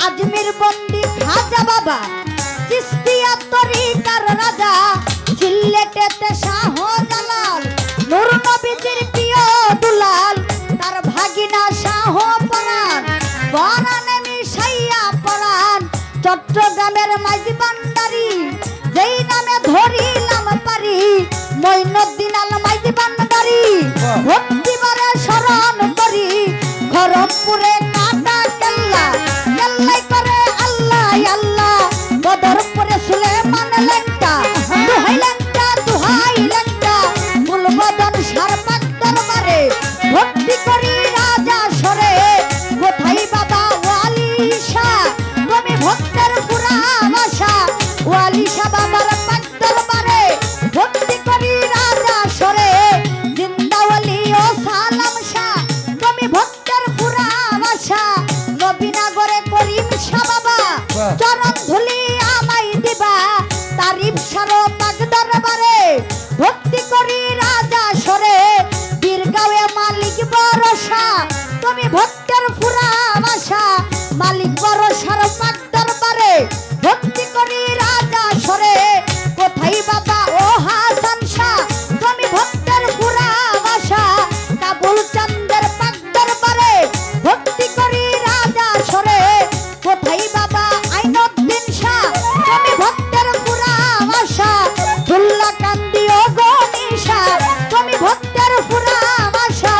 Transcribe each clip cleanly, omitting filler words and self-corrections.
আজমির বন্দি খাজা বাবা, চিস্তিয়া তরিকার রাজা, সিলেটেতে শাহজালাল, নূর নবীজির প্রিয় দুলাল, তার ভাগিনা শাহ পরাণ, পরাণে মিশাইয়া পরাণ, চট্টগ্রামের মাঝি ভান্ডারী, যেই নামে ধরিলাম পারি, মঈনুদ্দিন আল মাঝি ভান্ডারী, ভক্তিবারে স্মরণ করি, খড়গপুরে কাটা কেল্লা, কেল্লাই করে আল্লাহ আল্লাহ, বদরপুরে সুলেমান লেংটা, দুহাই লেংটা দুহাই লেংটা, মূলবদন সারপাক দরবারে, ভক্তি করি রাজা সরে, কোথায় বাবা ওয়ালি শাহ, তুমি ভক্তের পুরা ভাষা, ওয়ালি শাহ বাবার পাক দরবারে, ভক্তি করি রাজা সরে, জিন্দাওয়ালি ও সালাম শাহ, তুমি ভক্তের পুরা ভাষা, নবীনগরে করিম শাহ বাবা, চরণ ধুলি আমায় দিবা, তারিফ সারো পাক দরবারে, ভক্তি করি রাজা সরে, বীরগাঁওয়ে মালিক ভরসা, তুমি ভক্তের পুরা ভাষা, মালিক ভরসার পাক দরবারে, ভক্তি করি রাজা সরে, কোথায় বাবা ও হাসান শাহ, তুমি ভক্তের পুরা ভাষা, কাবুল চান্দের পাক দরবারে, ভক্তি করি রাজা সরে, কোথায় বাবা আইনুদ্দিন শাহ, তুমি ভক্তের পুরা ভাষা, দুল্লা কান্দি ও গনিশা, তুমি ভক্তের পুরা ভাষা,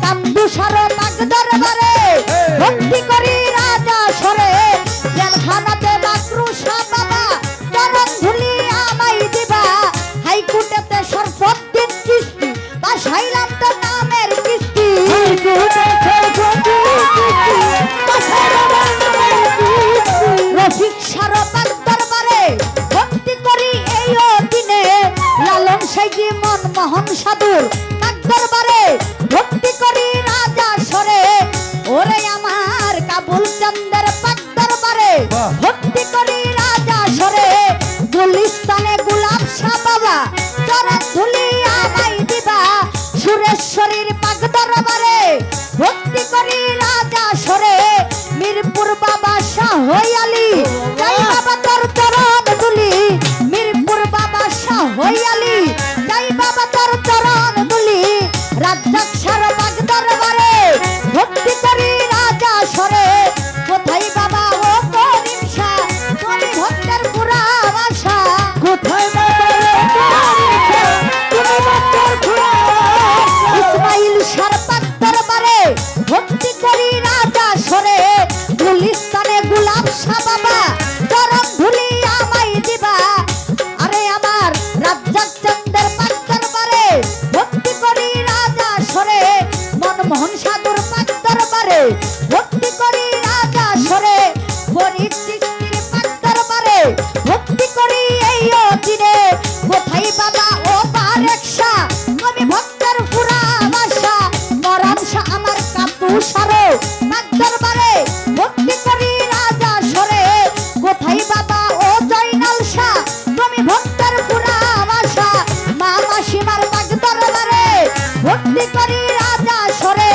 কান্দুসার পাক দরবারে, ভক্তি করি রাজা সরে, জেলখানাতে বাকরু শাহ বাবা, চরণ ধুলি আমায় দিবা, হাইকোর্টেতে শরফুদ্দিন চিশতি, বাসাইলাম তো নামের কিস্তি, রফিক শাহ পাক দরবারে, ভক্তি করি এই দিনে, লালন সাইজি মনমোহন সাধুর পাক দরবারে, ভক্তি করি রাজা সরে, ওরে আমার কাবুল চন্দের পাক দরবারে, ভক্তি করি রাজা সরে, গুলিস্তানে গোলাপ শাহ বাবা, চরণ ধুলি আমায় দিবা, সুরেশ্বরীর পাক দরবারে, ভক্তি করি রাজা সরে, মিরপুর বাবা শাহ আলী, যাই বাবা তোর চরণ ধুলি, মিরপুর বাবা শাহ আলী, যাই বাবা তোর চরণ ধুলি, রাজ্জাক শাহ পাক দরবারে, ভক্তি করি রাজা সরে, কোথায় বাবা ও করিম শাহ, তুমি ভক্তের পুরা ভাষা, কোথায় বাবা তুমি ভক্তের পুরা ভাষা, ইসমাইল শাহ পাক দরবারে, ভক্তি করি রাজা সরে, গুলিস্তানে গোলাপ শাহ বাবা, চরণ ধুলি আমায় দিবা, আরে আমার রাজ্জাক চন্দের পাক দরবারে, ভক্তি করি রাজা সরে, মনমোহন সাধুর পাক দরবারে, ভক্তি করি রাজা সরে, ফরিদ চিশতির পাক দরবারে, ভক্তি করি এই দিনে, কোথায় বাবা ও বারেক শাহ, তুমি ভক্তের পুরা ভাষা, মরান শাহ আমার কাপুসারো পাক দরবারে, ভক্তি করি রাজা সরে, কোথায় বাবা ও জয়নাল শাহ, তুমি ভক্তের পুরা ভাষা, মা মাসিমার পাক দরবারে, ভক্তি করি রাজা সরে,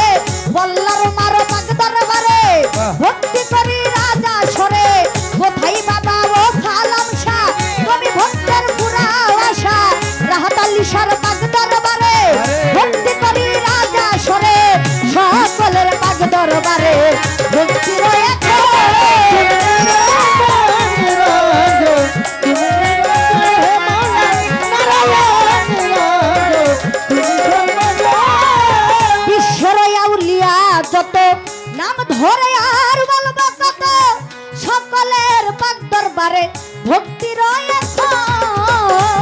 বল্লার মারো পাক দরবারে, ভক্তি করি রাজা সরে, কোথায় বাবা ও সালাম শাহ, তুমি ভক্তের পুরা ভাষা, রাহাত আলী শাহ পাক দরবারে, ভক্তি করি রাজা সরে, সকলের পাক দরবারে, ভক্তি রয়েছে বিশ্বের আউলিয়া যত, নাম ধরে আর বলবো কত, সকলের পাক দরবারে, ভক্তি রয়েছে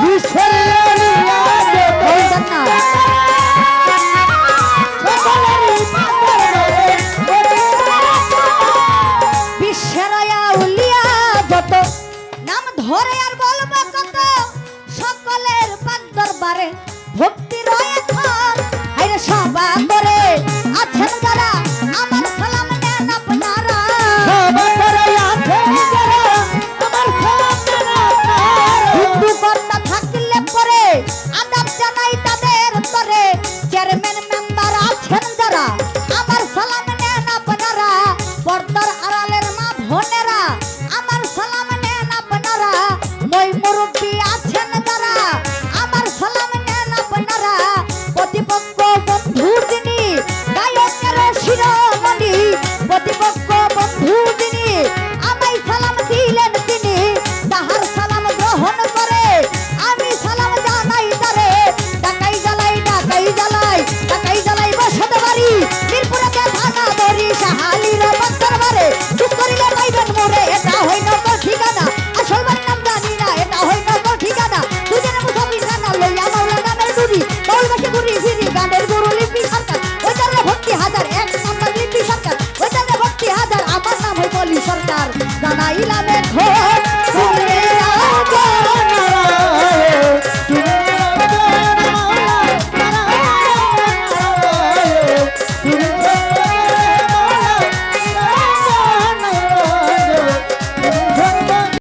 বিশ্বের আউলিয়া যত, বিশ্বের আউলিয়া যত, নাম ধরে আর বলবো কত, সকলের পাক দরবারে, ভক্তি রয়েছে, হায়রে সবা